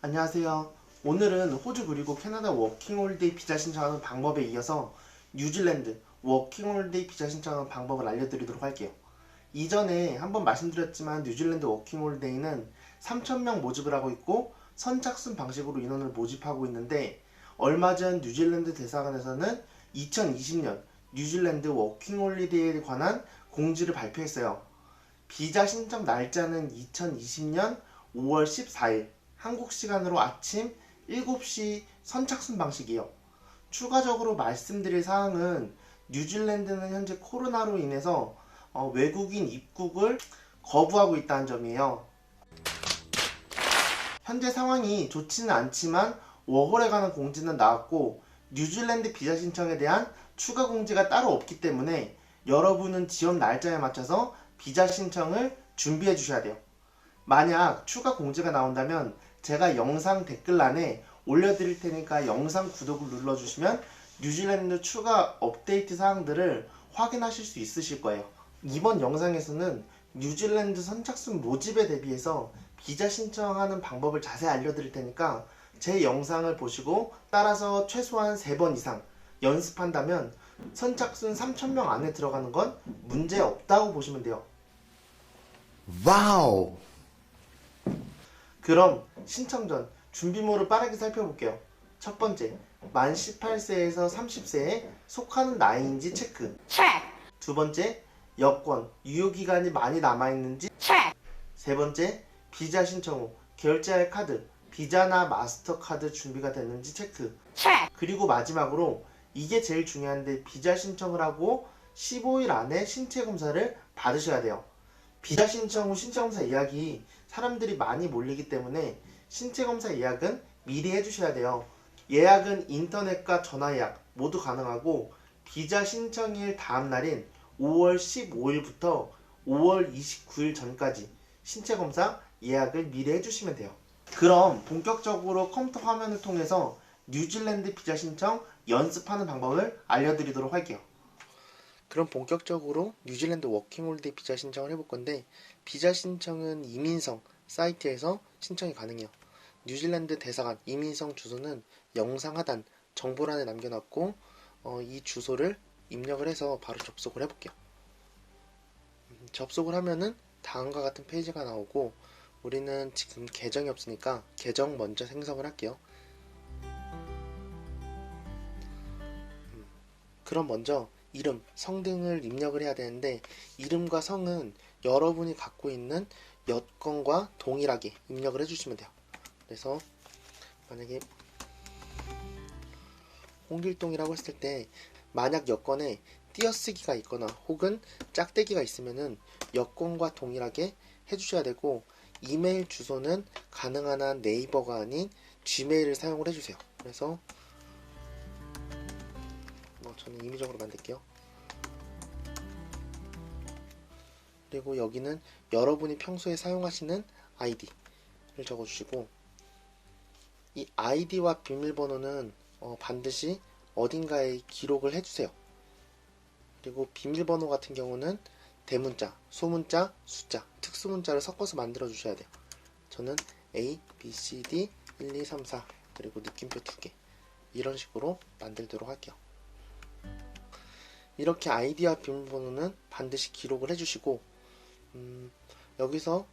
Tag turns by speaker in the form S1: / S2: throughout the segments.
S1: 안녕하세요. 오늘은 호주 그리고 캐나다 워킹홀리데이 비자 신청하는 방법에 이어서 뉴질랜드 워킹홀리데이 비자 신청하는 방법을 알려드리도록 할게요. 이전에 한번 말씀드렸지만 뉴질랜드 워킹홀리데이는 3,000명 모집을 하고 있고 선착순 방식으로 인원을 모집하고 있는데, 얼마 전 뉴질랜드 대사관에서는 2020년 뉴질랜드 워킹홀리데이에 관한 공지를 발표했어요. 비자 신청 날짜는 2020년 5월 14일 한국 시간으로 아침 7시 선착순 방식이요. 추가적으로 말씀드릴 사항은 뉴질랜드는 현재 코로나로 인해서 외국인 입국을 거부하고 있다는 점이에요. 현재 상황이 좋지는 않지만 워홀에 관한 공지는 나왔고 뉴질랜드 비자 신청에 대한 추가 공지가 따로 없기 때문에 여러분은 지원 날짜에 맞춰서 비자 신청을 준비해 주셔야 돼요. 만약 추가 공지가 나온다면 제가 영상 댓글란에 올려드릴 테니까 영상 구독을 눌러주시면 뉴질랜드 추가 업데이트 사항들을 확인하실 수 있으실 거예요. 이번 영상에서는 뉴질랜드 선착순 모집에 대비해서 비자 신청하는 방법을 자세히 알려드릴 테니까 제 영상을 보시고 따라서 최소한 3번 이상 연습한다면 선착순 3,000명 안에 들어가는 건 문제 없다고 보시면 돼요.
S2: 와우!
S1: 그럼 신청 전 준비물을 빠르게 살펴볼게요. 첫 번째, 만 18세에서 30세에 속하는 나이인지 체크. 두 번째, 여권, 유효기간이 많이 남아있는지. 세 번째, 비자 신청 후 결제할 카드, 비자나 마스터카드 준비가 됐는지 체크. 그리고 마지막으로 이게 제일 중요한데, 비자 신청을 하고 15일 안에 신체 검사를 받으셔야 돼요. 비자 신청 후 신체 검사 예약이 사람들이 많이 몰리기 때문에 신체 검사 예약은 미리 해주셔야 돼요. 예약은 인터넷과 전화 예약 모두 가능하고, 비자 신청일 다음 날인 5월 15일부터 5월 29일 전까지 신체 검사 예약을 미리 해주시면 돼요. 그럼 본격적으로 컴퓨터 화면을 통해서 뉴질랜드 비자 신청 연습하는 방법을 알려드리도록 할게요. 그럼 본격적으로 뉴질랜드 워킹홀리데이 비자 신청을 해볼 건데, 비자 신청은 이민성 사이트에서 신청이 가능해요. 뉴질랜드 대사관 이민성 주소는 영상 하단 정보란에 남겨놨고, 이 주소를 입력을 해서 바로 접속을 해볼게요. 접속을 하면은 다음과 같은 페이지가 나오고, 우리는 지금 계정이 없으니까 계정 먼저 생성을 할게요. 그럼 먼저 이름, 성 등을 입력을 해야 되는데, 이름과 성은 여러분이 갖고 있는 여권과 동일하게 입력을 해주시면 돼요. 그래서 만약에 홍길동이라고 했을 때, 만약 여권에 띄어쓰기가 있거나 혹은 짝대기가 있으면은 여권과 동일하게 해주셔야 되고, 이메일 주소는 가능한 한 네이버가 아닌 지메일을 사용을 해주세요. 그래서 저는 임의적으로 만들게요. 그리고 여기는 여러분이 평소에 사용하시는 아이디를 적어주시고, 이 아이디와 비밀번호는 반드시 어딘가에 기록을 해주세요. 그리고 비밀번호 같은 경우는 대문자, 소문자, 숫자, 특수문자를 섞어서 만들어 주셔야 돼요. 저는 A, B, C, D 1, 2, 3, 4 그리고 느낌표 2개 이런 식으로 만들도록 할게요. 이렇게 아이디와 비밀번호는 반드시 기록을 해주시고, 여기서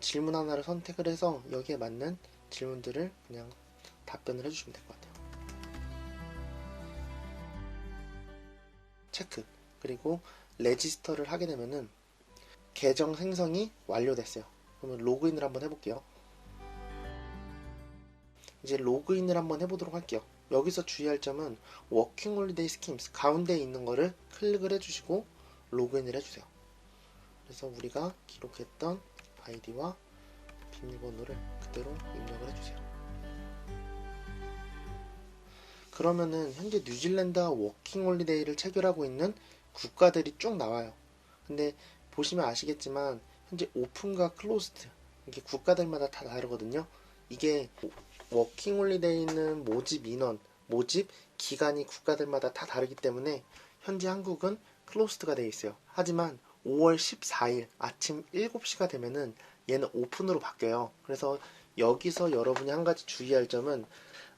S1: 질문 하나를 선택을 해서 여기에 맞는 질문들을 그냥 답변을 해주시면 될 것 같아요. 체크. 그리고 레지스터를 하게 되면은 계정 생성이 완료됐어요. 그러면 로그인을 한번 해볼게요. 이제 로그인을 한번 해보도록 할게요. 여기서 주의할 점은 워킹 홀리데이 스킴스 가운데에 있는 거를 클릭을 해주시고 로그인을 해주세요. 그래서 우리가 기록했던 아이디와 비밀번호를 그대로 입력을 해주세요. 그러면은 현재 뉴질랜드와 워킹 홀리데이를 체결하고 있는 국가들이 쭉 나와요. 근데 보시면 아시겠지만 현재 오픈과 클로즈드, 이게 국가들마다 다 다르거든요. 이게 워킹 홀리데이는 모집 인원, 모집 기간이 국가들마다 다 다르기 때문에 현재 한국은 클로스드가 되어 있어요. 하지만 5월 14일 아침 7시가 되면은 얘는 오픈으로 바뀌어요. 그래서 여기서 여러분이 한 가지 주의할 점은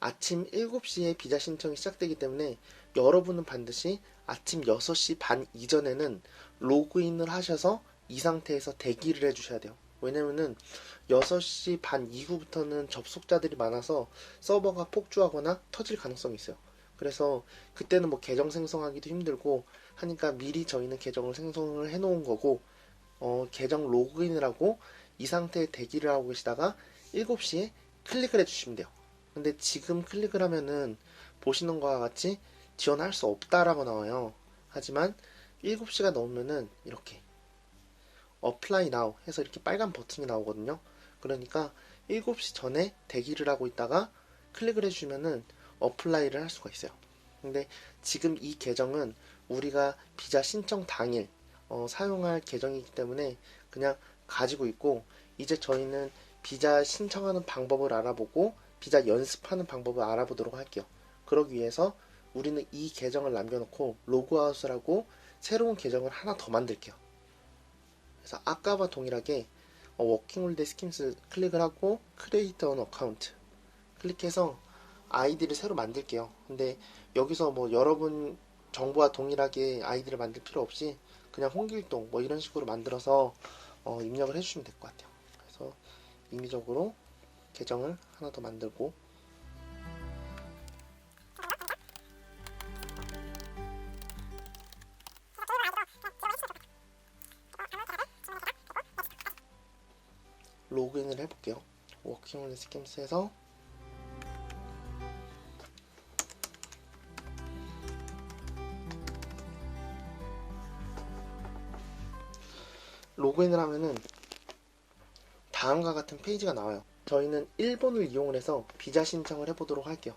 S1: 아침 7시에 비자 신청이 시작되기 때문에 여러분은 반드시 아침 6시 반 이전에는 로그인을 하셔서 이 상태에서 대기를 해주셔야 돼요. 왜냐면은 6시 반 이후부터는 접속자들이 많아서 서버가 폭주하거나 터질 가능성이 있어요. 그래서 그때는 뭐 계정 생성하기도 힘들고 하니까 미리 저희는 계정을 생성을 해 놓은 거고, 계정 로그인을 하고 이 상태에 대기를 하고 계시다가 7시에 클릭을 해주시면 돼요. 근데 지금 클릭을 하면은 보시는 것과 같이 지원할 수 없다라고 나와요. 하지만 7시가 넘으면은 이렇게 Apply Now 해서 이렇게 빨간 버튼이 나오거든요. 그러니까 7시 전에 대기를 하고 있다가 클릭을 해주면은 어플라이를 할 수가 있어요. 근데 지금 이 계정은 우리가 비자 신청 당일 사용할 계정이기 때문에 그냥 가지고 있고, 이제 저희는 비자 신청하는 방법을 알아보고 비자 연습하는 방법을 알아보도록 할게요. 그러기 위해서 우리는 이 계정을 남겨놓고 로그아웃을 하고 새로운 계정을 하나 더 만들게요. 그래서 아까와 동일하게 워킹 홀리데이 스킴스 클릭을 하고 크리에이트 온 어카운트 클릭해서 아이디를 새로 만들게요. 근데 여기서 뭐 여러분 정보와 동일하게 아이디를 만들 필요 없이 그냥 홍길동 뭐 이런 식으로 만들어서 입력을 해주시면 될 것 같아요. 그래서 임의적으로 계정을 하나 더 만들고, 로그인을 해볼게요. 워킹 홀리데이 스킴스에서 로그인을 하면은 다음과 같은 페이지가 나와요. 저희는 일본을 이용을 해서 비자 신청을 해보도록 할게요.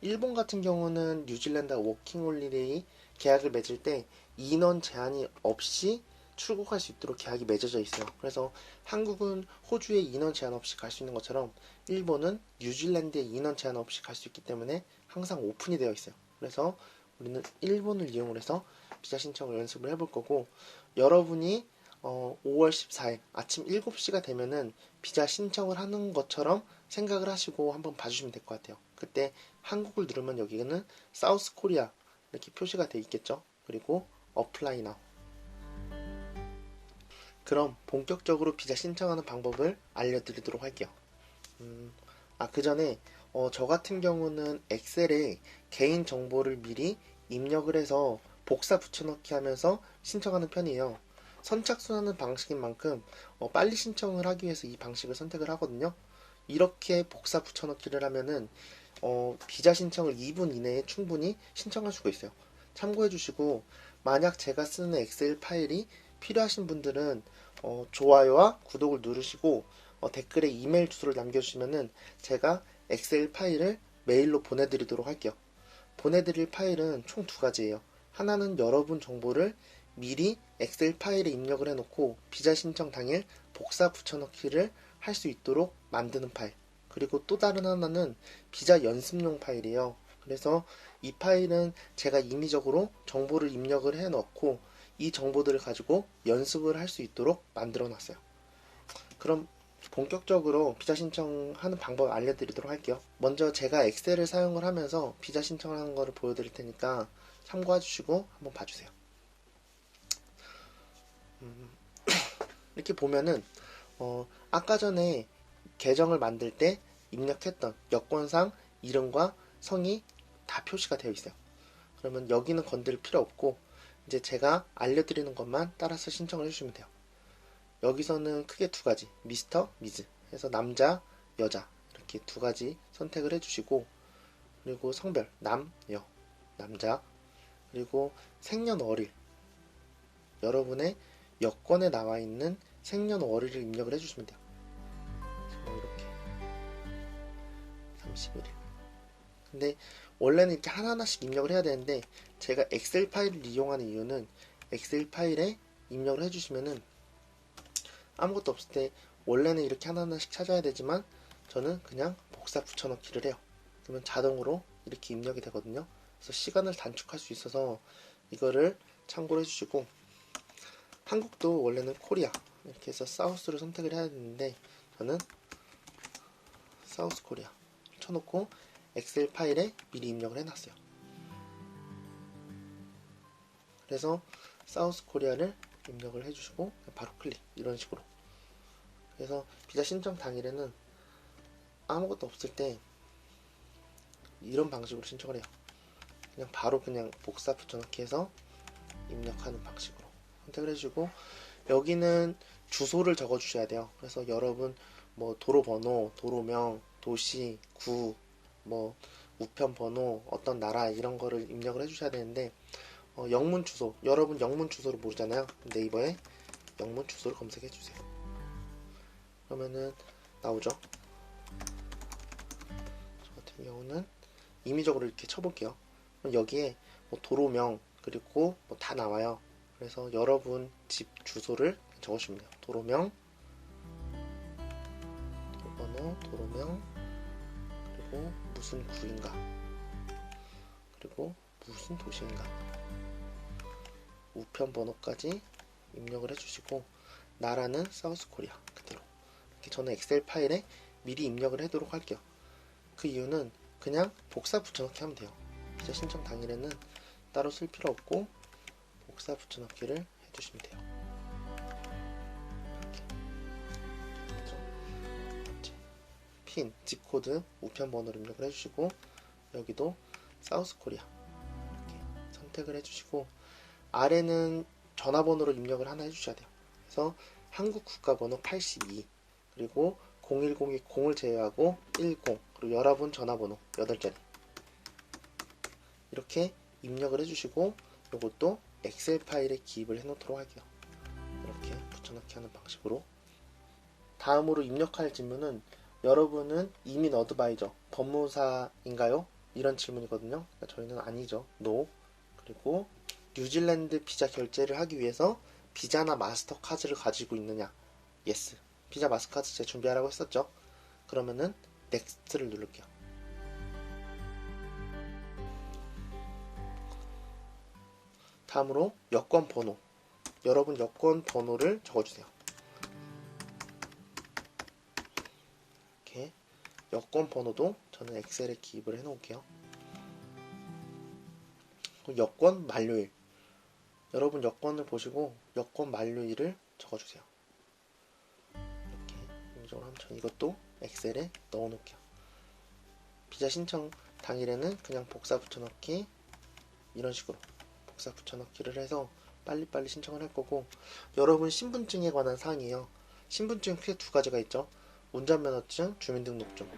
S1: 일본 같은 경우는 뉴질랜드 워킹 홀리데이 계약을 맺을 때 인원 제한이 없이 출국할 수 있도록 계약이 맺어져 있어요. 그래서 한국은 호주에 인원 제한 없이 갈 수 있는 것처럼 일본은 뉴질랜드에 인원 제한 없이 갈 수 있기 때문에 항상 오픈이 되어 있어요. 그래서 우리는 일본을 이용을 해서 비자 신청을 연습을 해볼 거고, 여러분이 5월 14일 아침 7시가 되면은 비자 신청을 하는 것처럼 생각을 하시고 한번 봐주시면 될 것 같아요. 그때 한국을 누르면 여기는 사우스 코리아 이렇게 표시가 되어 있겠죠. 그리고 어플라이 나우. 그럼 본격적으로 비자 신청하는 방법을 알려드리도록 할게요. 그 전에 저 같은 경우는 엑셀에 개인 정보를 미리 입력을 해서 복사 붙여넣기 하면서 신청하는 편이에요. 선착순하는 방식인 만큼 빨리 신청을 하기 위해서 이 방식을 선택을 하거든요. 이렇게 복사 붙여넣기를 하면은 비자 신청을 2분 이내에 충분히 신청할 수가 있어요. 참고해 주시고, 만약 제가 쓰는 엑셀 파일이 필요하신 분들은 좋아요와 구독을 누르시고 댓글에 이메일 주소를 남겨주시면은 제가 엑셀 파일을 메일로 보내드리도록 할게요. 보내드릴 파일은 총 두 가지예요. 하나는 여러분 정보를 미리 엑셀 파일에 입력을 해놓고 비자 신청 당일 복사 붙여넣기를 할 수 있도록 만드는 파일. 그리고 또 다른 하나는 비자 연습용 파일이에요. 그래서 이 파일은 제가 임의적으로 정보를 입력을 해놓고 이 정보들을 가지고 연습을 할 수 있도록 만들어 놨어요. 그럼 본격적으로 비자 신청하는 방법 알려드리도록 할게요. 먼저 제가 엑셀을 사용을 하면서 비자 신청을 하는 거를 보여드릴 테니까 참고해 주시고 한번 봐주세요. 이렇게 보면은 아까 전에 계정을 만들 때 입력했던 여권상 이름과 성이 다 표시가 되어 있어요. 그러면 여기는 건드릴 필요 없고 이제 제가 알려드리는 것만 따라서 신청을 해주시면 돼요. 여기서는 크게 두 가지, 미스터, 미즈 해서 남자, 여자 이렇게 두 가지 선택을 해주시고, 그리고 성별 남, 여, 남자, 그리고 생년월일, 여러분의 여권에 나와 있는 생년월일을 입력을 해주시면 돼요. 이렇게 31일. 근데 원래는 이렇게 하나하나씩 입력을 해야 되는데 제가 엑셀 파일을 이용하는 이유는 엑셀 파일에 입력을 해주시면은 아무것도 없을 때 원래는 이렇게 하나하나씩 찾아야 되지만 저는 그냥 복사 붙여넣기를 해요. 그러면 자동으로 이렇게 입력이 되거든요. 그래서 시간을 단축할 수 있어서 이거를 참고로 해주시고, 한국도 원래는 코리아 이렇게 해서 사우스를 선택을 해야 되는데 저는 사우스 코리아 쳐놓고 엑셀 파일에 미리 입력을 해놨어요. 그래서 사우스 코리아를 입력을 해주시고 바로 클릭, 이런 식으로. 그래서 비자 신청 당일에는 아무것도 없을 때 이런 방식으로 신청을 해요. 그냥 바로 그냥 복사 붙여넣기 해서 입력하는 방식으로 선택을 해주시고, 여기는 주소를 적어 주셔야 돼요. 그래서 여러분 뭐 도로 번호, 도로명, 도시, 구, 뭐 우편 번호, 어떤 나라, 이런 거를 입력을 해주셔야 되는데, 영문 주소, 여러분 영문 주소를 모르잖아요. 네이버에 영문 주소를 검색해 주세요. 그러면은 나오죠. 저 같은 경우는 임의적으로 이렇게 쳐볼게요. 여기에 뭐 도로명 그리고 뭐 다 나와요. 그래서 여러분 집 주소를 적어주시면 돼요. 도로명, 도로번호, 도로명, 그리고 무슨 구인가, 그리고 무슨 도시인가, 우편 번호까지 입력을 해주시고, 나라는 사우스 코리아 그대로. 이렇게 저는 엑셀 파일에 미리 입력을 해도록 할게요. 그 이유는 그냥 복사 붙여넣기 하면 돼요. 비자 신청 당일에는 따로 쓸 필요 없고 복사 붙여넣기를 해주시면 돼요. 이렇게 핀, 집코드, 우편 번호를 입력을 해주시고, 여기도 사우스 코리아 이렇게 선택을 해주시고, 아래는 전화번호로 입력을 하나 해주셔야 돼요. 그래서 한국 국가번호 82, 그리고 010이 0을 제외하고 10, 그리고 여러분 전화번호 8자리 이렇게 입력을 해주시고, 이것도 엑셀 파일에 기입을 해놓도록 할게요. 이렇게 붙여넣기 하는 방식으로. 다음으로 입력할 질문은, 여러분은 이민 어드바이저, 법무사인가요? 이런 질문이거든요. 저희는 아니죠. NO. 그리고 뉴질랜드 비자 결제를 하기 위해서 비자나 마스터카드를 가지고 있느냐? yes. 비자 마스터카드 제가 준비하라고 했었죠. 그러면은 넥스트를 누를게요. 다음으로 여권 번호, 여러분 여권 번호를 적어주세요. 이렇게 여권 번호도 저는 엑셀에 기입을 해놓을게요. 여권 만료일, 여러분 여권을 보시고 여권 만료일을 적어주세요. 이렇게 이쪽으로 하면 전 이것도 엑셀에 넣어놓을게요. 비자 신청 당일에는 그냥 복사 붙여넣기, 이런 식으로 복사 붙여넣기를 해서 빨리빨리 신청을 할 거고, 여러분 신분증에 관한 사항이에요. 신분증 크게 두 가지가 있죠. 운전면허증, 주민등록증.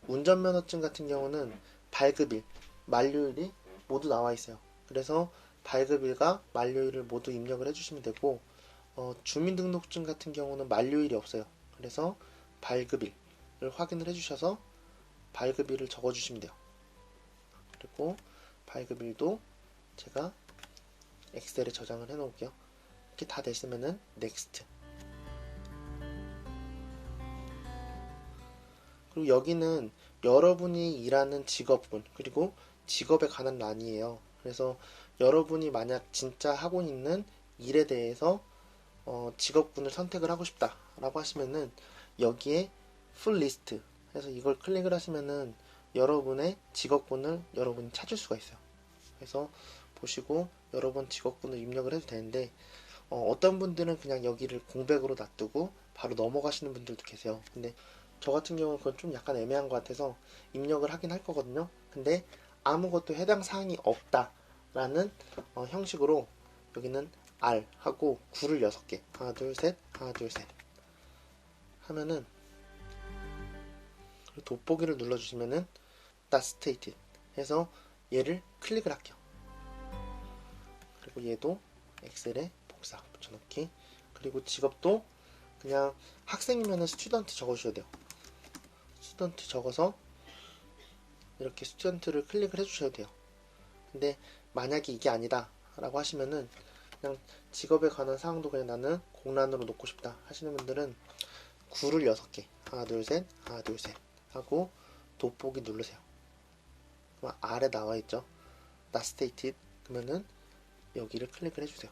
S1: 운전면허증 같은 경우는 발급일, 만료일이 모두 나와 있어요. 그래서 발급일과 만료일을 모두 입력을 해주시면 되고, 주민등록증 같은 경우는 만료일이 없어요. 그래서 발급일을 확인을 해주셔서 발급일을 적어주시면 돼요. 그리고 발급일도 제가 엑셀에 저장을 해놓을게요. 이렇게 다 됐으면은 넥스트. 그리고 여기는 여러분이 일하는 직업군, 그리고 직업에 관한 란이에요. 그래서 여러분이 만약 진짜 하고 있는 일에 대해서 직업군을 선택을 하고 싶다 라고 하시면은 여기에 풀 리스트 해서 이걸 클릭을 하시면은 여러분의 직업군을 여러분이 찾을 수가 있어요. 그래서 보시고 여러분 직업군을 입력을 해도 되는데, 어떤 분들은 그냥 여기를 공백으로 놔두고 바로 넘어가시는 분들도 계세요. 근데 저 같은 경우는 그건 좀 약간 애매한 것 같아서 입력을 하긴 할 거거든요. 근데 아무것도 해당 사항이 없다 라는 형식으로 여기는 R 하고 9를 6개, 하나 둘 셋, 하나 둘 셋 하면은, 돋보기를 눌러주시면은 not stated 해서 얘를 클릭을 할게요. 그리고 얘도 엑셀에 복사 붙여넣기. 그리고 직업도 그냥 학생이면은 스튜던트 적어주셔야 돼요. 스튜던트 적어서 이렇게 스튜던트를 클릭을 해주셔야 돼요. 근데 만약에 이게 아니다 라고 하시면은 그냥 직업에 관한 사항도 그냥 나는 공란으로 놓고 싶다 하시는 분들은 9를 6개, 하나 둘 셋, 하나 둘 셋 하고 돋보기 누르세요. 그럼 아래 나와있죠. not stated. 그러면은 여기를 클릭을 해주세요.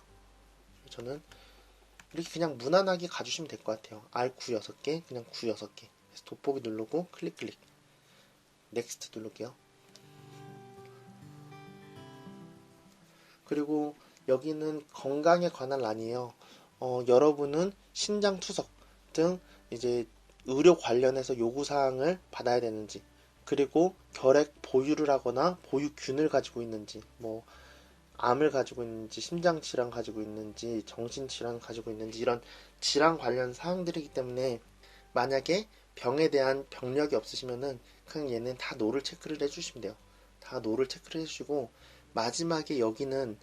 S1: 저는 이렇게 그냥 무난하게 가주시면 될 것 같아요. R9 6개, 그냥 9 6개. 그래서 돋보기 누르고 클릭. 넥스트 누를게요. 그리고 여기는 건강에 관한 란이에요. 여러분은 신장 투석 등 이제 의료 관련해서 요구사항을 받아야 되는지, 그리고 결핵 보유를 하거나 보유균을 가지고 있는지, 뭐 암을 가지고 있는지, 심장질환 가지고 있는지, 정신질환 가지고 있는지, 이런 질환 관련 사항들이기 때문에 만약에 병에 대한 병력이 없으시면은 그냥 얘는 다 노를 체크를 해주시면 돼요. 다 노를 체크를 해주시고, 마지막에 여기는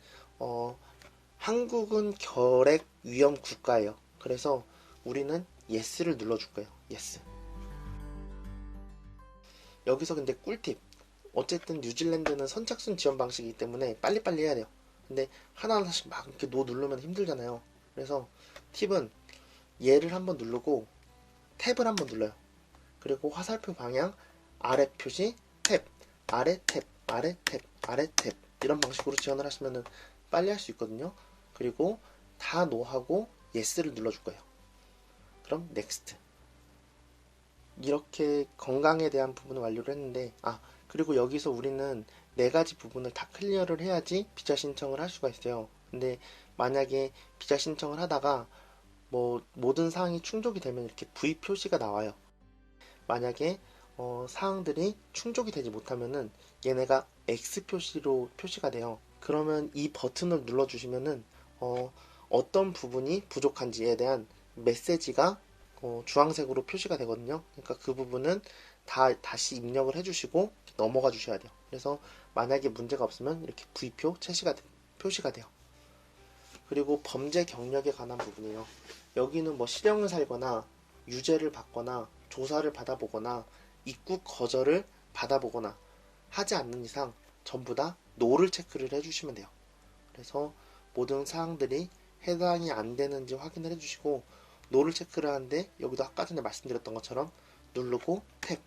S1: 한국은 결핵 위험 국가예요. 그래서 우리는 yes를 눌러줄 거예요. yes. 여기서 근데 꿀팁. 어쨌든 뉴질랜드는 선착순 지원 방식이기 때문에 빨리빨리 해야 돼요. 근데 하나하나씩 막 이렇게 노 누르면 힘들잖아요. 그래서 팁은 얘를 한번 누르고 탭을 한번 눌러요. 그리고 화살표 방향 아래 표시 탭, 아래 탭, 아래 탭, 아래 탭, 이런 방식으로 지원을 하시면 빨리 할 수 있거든요. 그리고 다 노하고 yes를 눌러줄 거예요. 그럼 next. 이렇게 건강에 대한 부분을 완료를 했는데, 그리고 여기서 우리는 4가지 부분을 다 클리어를 해야지 비자 신청을 할 수가 있어요. 근데 만약에 비자 신청을 하다가 뭐 모든 사항이 충족이 되면 이렇게 V 표시가 나와요. 만약에 사항들이 충족이 되지 못하면은 얘네가 X 표시로 표시가 돼요. 그러면 이 버튼을 눌러주시면은 어떤 부분이 부족한지에 대한 메시지가 주황색으로 표시가 되거든요. 그러니까 그 부분은 다시 입력을 해주시고 넘어가 주셔야 돼요. 그래서 만약에 문제가 없으면 이렇게 V표 표시가 돼요. 그리고 범죄 경력에 관한 부분이에요. 여기는 뭐 실형을 살거나 유죄를 받거나 조사를 받아보거나 입국 거절을 받아보거나 하지 않는 이상 전부 다 노를 체크를 해주시면 돼요. 그래서 모든 사항들이 해당이 안 되는지 확인을 해주시고, 노를 체크를 하는데 여기도 아까 전에 말씀드렸던 것처럼 누르고 탭,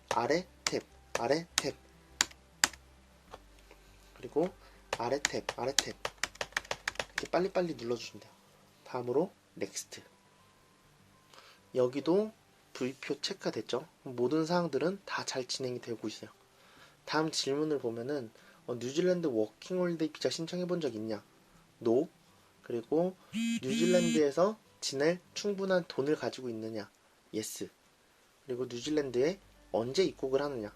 S1: 아래 탭, 아래 탭, 그리고 아래 탭, 아래 탭, 이렇게 빨리빨리 눌러주시면 돼요. 다음으로 넥스트. 여기도 V표 체크가 됐죠. 모든 사항들은 다 잘 진행이 되고 있어요. 다음 질문을 보면은 뉴질랜드 워킹홀리데이 비자 신청해 본 적 있냐? No. 그리고 뉴질랜드에서 지낼 충분한 돈을 가지고 있느냐? Yes. 그리고 뉴질랜드에 언제 입국을 하느냐?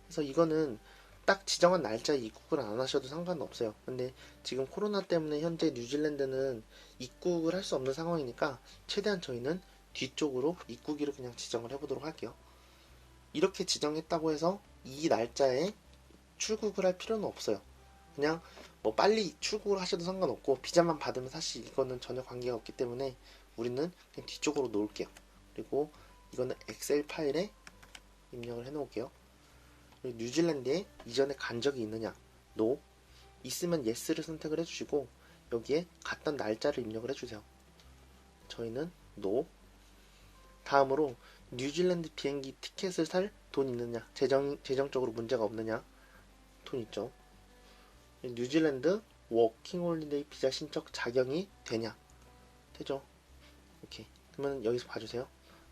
S1: 그래서 이거는 딱 지정한 날짜에 입국을 안 하셔도 상관없어요. 근데 지금 코로나 때문에 현재 뉴질랜드는 입국을 할 수 없는 상황이니까 최대한 저희는 뒤쪽으로 입국일을 그냥 지정을 해보도록 할게요. 이렇게 지정했다고 해서 이 날짜에 출국을 할 필요는 없어요. 그냥 뭐 빨리 출국을 하셔도 상관없고 비자만 받으면 사실 이거는 전혀 관계가 없기 때문에 우리는 그냥 뒤쪽으로 놓을게요. 그리고 이거는 엑셀 파일에 입력을 해 놓을게요. 그리고 뉴질랜드에 이전에 간 적이 있느냐? No. 있으면 yes를 선택을 해주시고 여기에 갔던 날짜를 입력을 해주세요. 저희는 No. 다음으로 뉴질랜드 비행기 티켓을 살 돈 있느냐? 재정적으로 문제가 없느냐? 돈 있죠. 뉴질랜드 워킹홀리데이 비자 신청 자격이 되냐? 되죠. 오케이. 그러면 여기서 봐주세요.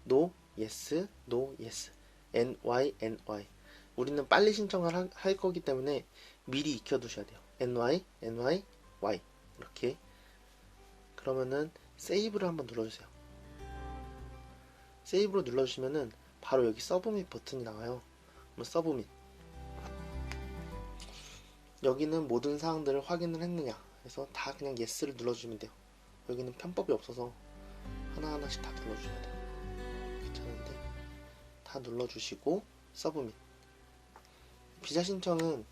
S1: No, yes, no, yes. NY, NY. 우리는 빨리 신청을 할 거기 때문에 미리 익혀두셔야 돼요. NY, NY, Y. 이렇게. 그러면은 세이브를 한번 눌러주세요. 세이브로 눌러주시면은 바로 여기 서브밋 버튼이 나와요. 그럼 서브밋. 여기는 모든 사항들을 확인을 했느냐. 그래서 다 그냥 yes를 눌러주시면 돼요. 여기는 편법이 없어서 하나하나씩 다 눌러주셔야 돼요. 괜찮은데? 다 눌러주시고 서브밋. 비자 신청은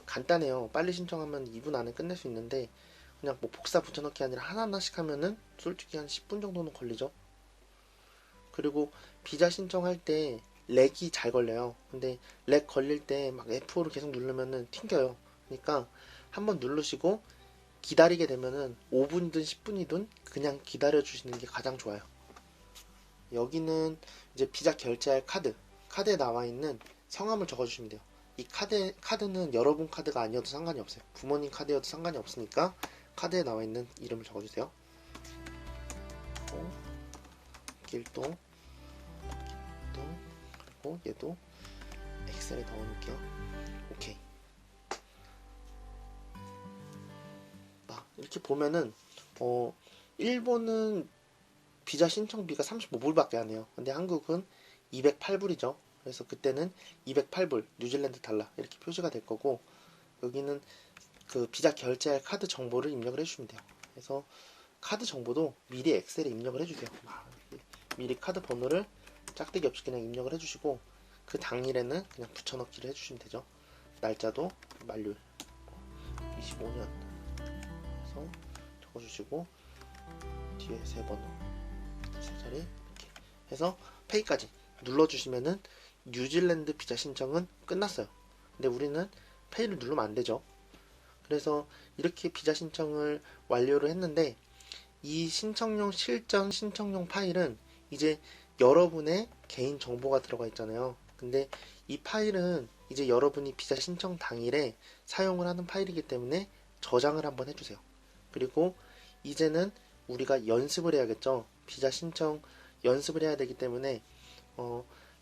S1: 간단해요. 빨리 신청하면 2분 안에 끝낼 수 있는데 그냥 뭐 복사 붙여넣기 아니라 하나하나씩 하면은 솔직히 한 10분 정도는 걸리죠. 그리고 비자 신청할 때 렉이 잘 걸려요. 근데 렉 걸릴 때 막 F5를 계속 누르면은 튕겨요. 그러니까 한번 누르시고 기다리게 되면은 5분이든 10분이든 그냥 기다려 주시는 게 가장 좋아요. 여기는 이제 비자 결제할 카드에 나와 있는 성함을 적어 주시면 돼요. 이 카드는 여러분 카드가 아니어도 상관이 없어요. 부모님 카드여도 상관이 없으니까 카드에 나와 있는 이름을 적어주세요. 길동, 그리고 얘도 엑셀에 넣어놓을게요. 오케이. 이렇게 보면은 일본은 비자 신청비가 35불밖에 안 해요. 근데 한국은 208불이죠. 그래서 그때는 208불 뉴질랜드 달러 이렇게 표시가 될 거고, 여기는 그 비자 결제할 카드 정보를 입력을 해주시면 돼요. 그래서 카드 정보도 미리 엑셀에 입력을 해주세요. 미리 카드 번호를 짝대기 없이 그냥 입력을 해주시고, 그 당일에는 그냥 붙여넣기를 해주시면 되죠. 날짜도 만료일 25년 해서 적어주시고, 뒤에 세 번호 세 자리 이렇게 해서 페이까지 눌러주시면은 뉴질랜드 비자 신청은 끝났어요. 근데 우리는 페이를 누르면 안 되죠. 그래서 이렇게 비자 신청을 완료를 했는데, 이 신청용 실전 신청용 파일은 이제 여러분의 개인 정보가 들어가 있잖아요. 근데 이 파일은 이제 여러분이 비자 신청 당일에 사용을 하는 파일이기 때문에 저장을 한번 해주세요. 그리고 이제는 우리가 연습을 해야겠죠. 비자 신청 연습을 해야 되기 때문에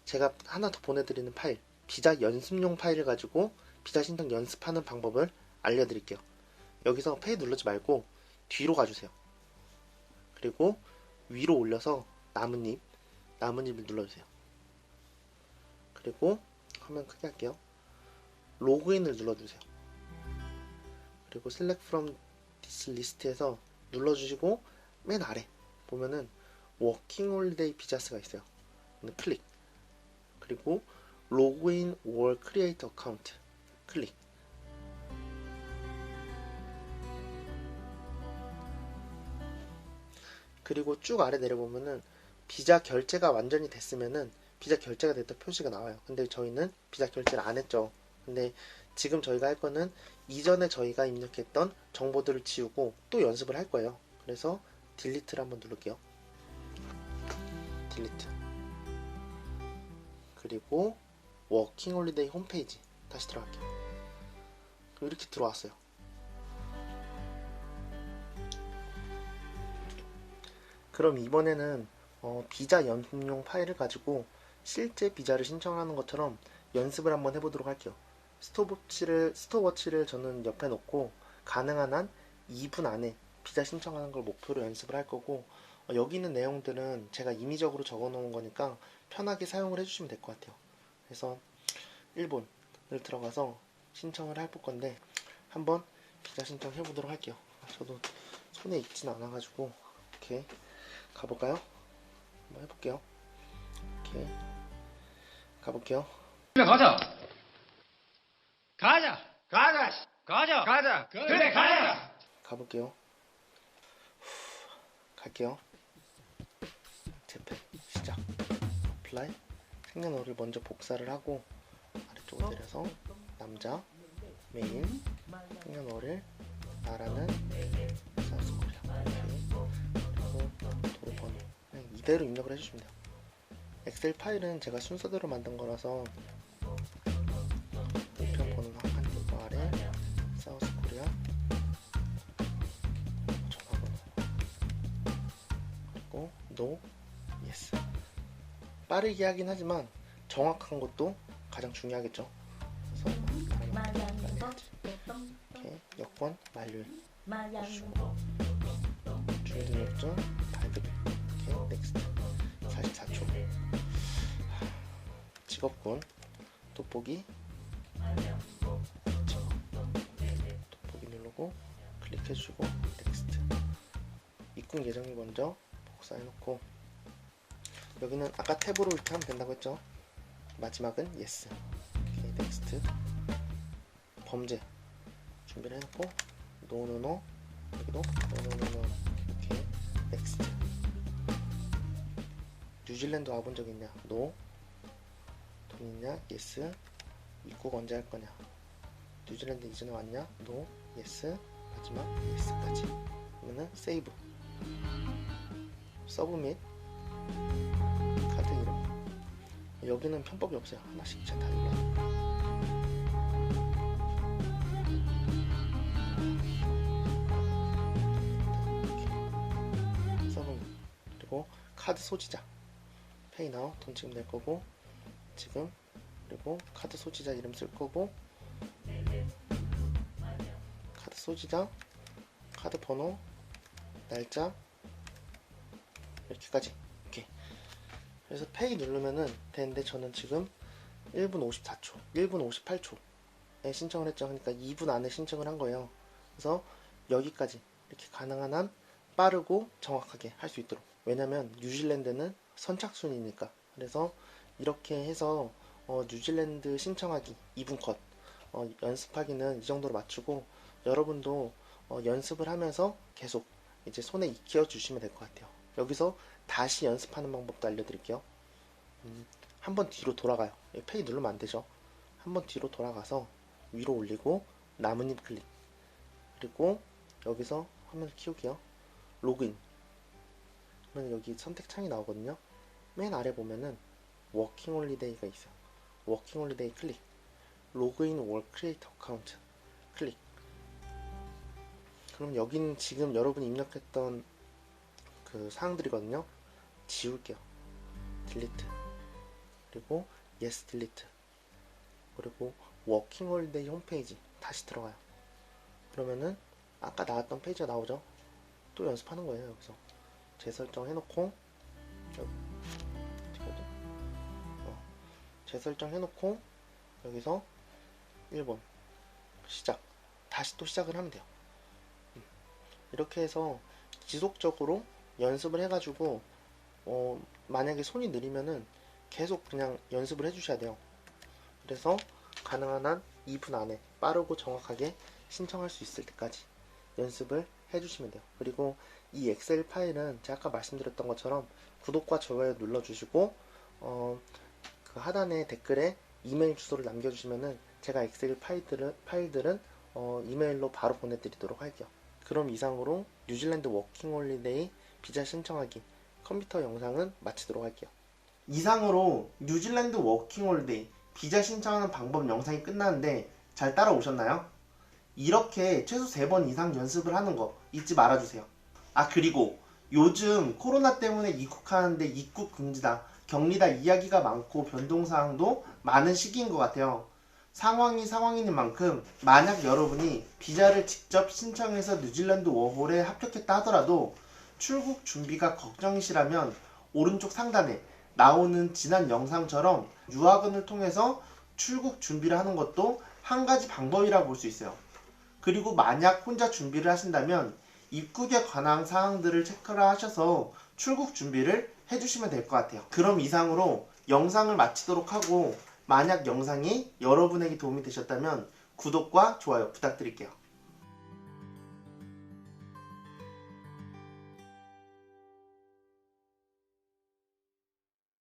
S1: 제가 하나 더 보내드리는 파일, 비자 연습용 파일을 가지고 비자 신청 연습하는 방법을 알려드릴게요. 여기서 페이 누르지 말고 뒤로 가주세요. 그리고 위로 올려서 나뭇잎을 눌러주세요. 그리고 화면 크게 할게요. 로그인을 눌러주세요. 그리고 Select from this list에서 눌러주시고, 맨 아래 보면은 워킹 홀리데이 비자스가 있어요. 클릭. 그리고 로그인 or create account 클릭. 그리고 쭉 아래 내려보면은 비자 결제가 완전히 됐으면은 비자 결제가 됐다 표시가 나와요. 근데 저희는 비자 결제를 안 했죠. 근데 지금 저희가 할 거는 이전에 저희가 입력했던 정보들을 지우고 또 연습을 할 거예요. 그래서 딜리트를 한번 누를게요. 딜리트. 그리고 워킹 홀리데이 홈페이지 다시 들어갈게요. 그리고 이렇게 들어왔어요. 그럼 이번에는 비자 연습용 파일을 가지고 실제 비자를 신청하는 것처럼 연습을 한번 해보도록 할게요. 스톱워치를 저는 옆에 놓고 가능한 한 2분 안에 비자 신청하는 걸 목표로 연습을 할 거고, 여기 있는 내용들은 제가 임의적으로 적어 놓은 거니까 편하게 사용을 해주시면 될 것 같아요. 그래서 1번을 들어가서 신청을 해볼 건데, 한번 비자 신청 해보도록 할게요. 저도 손에 익진 않아가지고 이렇게 가볼까요? 한번 해볼게요. 이렇게 가볼게요.
S2: 가자. 그래 가자.
S1: 가볼게요. 갈게요. 재팬 시작. 어플라이. 생년월일 먼저 복사를 하고 아래쪽으로 내려서 남자, 메일, 생년월일, 나라는 사우스코리아. 그리고 도로번호 그냥 이대로 입력을 해주시면 돼요. 엑셀 파일은 제가 순서대로 만든 거라서 우편 번호는 한 칸 띄고 아래 사우스코리아 전화번호 그리고 NO, YES. 빠르게 하긴 하지만 정확한 것도 가장 중요하겠죠. 그래서 이렇게 여권 만료일 주시고 주민등록증 발급 이렇게 넥스트 44초. 직업군 돋보기 돋보기 누르고 클릭해주시고 넥스트. 입국 예정일 먼저 복사해놓고, 여기는 아까 탭으로 이렇게 하면 된다고 했죠. 마지막은 yes. 오케이, 넥스트. 범죄 준비를 해놓고 노노노 여기도 노노노노 오케이 넥스트. 뉴질랜드 와본 적 있냐? 노. 돈 있냐? 예스. 입국 언제 할 거냐? 뉴질랜드 이전에 왔냐? 노. 예스. 마지막 예스까지. 그러면은 세이브. 서브밋. 카드 이름. 여기는 편법이 없어요. 하나씩 다 눌러요. 그리고 카드 소지자 페이나우 돈 지금 낼 거고, 지금, 그리고 카드 소지자 이름 쓸 거고, 카드 소지자, 카드 번호, 날짜, 이렇게까지. 오케이. 그래서 페이 누르면은 되는데, 저는 지금 1분 54초, 1분 58초에 신청을 했죠. 그러니까 2분 안에 신청을 한 거예요. 그래서 여기까지 이렇게 가능한 한 빠르고 정확하게 할 수 있도록. 왜냐면 뉴질랜드는 선착순이니까. 그래서 이렇게 해서 뉴질랜드 신청하기 2분 컷, 연습하기는 이 정도로 맞추고, 여러분도 연습을 하면서 계속 이제 손에 익혀 주시면 될 것 같아요. 여기서 다시 연습하는 방법도 알려드릴게요. 한번 뒤로 돌아가요. 페이 누르면 안 되죠. 한번 뒤로 돌아가서 위로 올리고 나뭇잎 클릭, 그리고 여기서 화면을 키우기요. 로그인. 그러면 여기 선택창이 나오거든요. 맨 아래 보면은 워킹 홀리데이가 있어요. 워킹 홀리데이 클릭, 로그인 월 크리에이터 어카운트 클릭. 그럼 여기는 지금 여러분이 입력했던 그 사항들이거든요. 지울게요. 딜리트, 그리고 yes 딜리트, 그리고 워킹 홀리데이 홈페이지 다시 들어가요. 그러면은 아까 나왔던 페이지가 나오죠. 또 연습하는 거예요. 여기서 재설정 해놓고, 재설정 해놓고, 여기서 1번 시작, 다시 또 시작을 하면 돼요. 이렇게 해서 지속적으로 연습을 해가지고 만약에 손이 느리면은 계속 그냥 연습을 해주셔야 돼요. 그래서 가능한 한 2분 안에 빠르고 정확하게 신청할 수 있을 때까지 연습을 해주시면 돼요. 그리고 이 엑셀 파일은 제가 아까 말씀드렸던 것처럼 구독과 좋아요 눌러주시고, 그 하단에 댓글에 이메일 주소를 남겨주시면은 제가 엑셀 파일들은 이메일로 바로 보내드리도록 할게요. 그럼 이상으로 뉴질랜드 워킹홀리데이 비자 신청하기 컴퓨터 영상은 마치도록 할게요. 이상으로 뉴질랜드 워킹홀리데이 비자 신청하는 방법 영상이 끝났는데 잘 따라오셨나요? 이렇게 최소 3번 이상 연습을 하는 거 잊지 말아주세요. 아, 그리고 요즘 코로나 때문에 입국하는데 입국 금지다, 격리다 이야기가 많고 변동사항도 많은 시기인 것 같아요. 상황인 만큼 만약 여러분이 비자를 직접 신청해서 뉴질랜드 워홀에 합격했다 하더라도 출국 준비가 걱정이시라면 오른쪽 상단에 나오는 지난 영상처럼 유학원을 통해서 출국 준비를 하는 것도 한 가지 방법이라고 볼 수 있어요. 그리고 만약 혼자 준비를 하신다면 입국에 관한 사항들을 체크를 하셔서 출국 준비를 해주시면 될 것 같아요. 그럼 이상으로 영상을 마치도록 하고, 만약 영상이 여러분에게 도움이 되셨다면 구독과 좋아요 부탁드릴게요.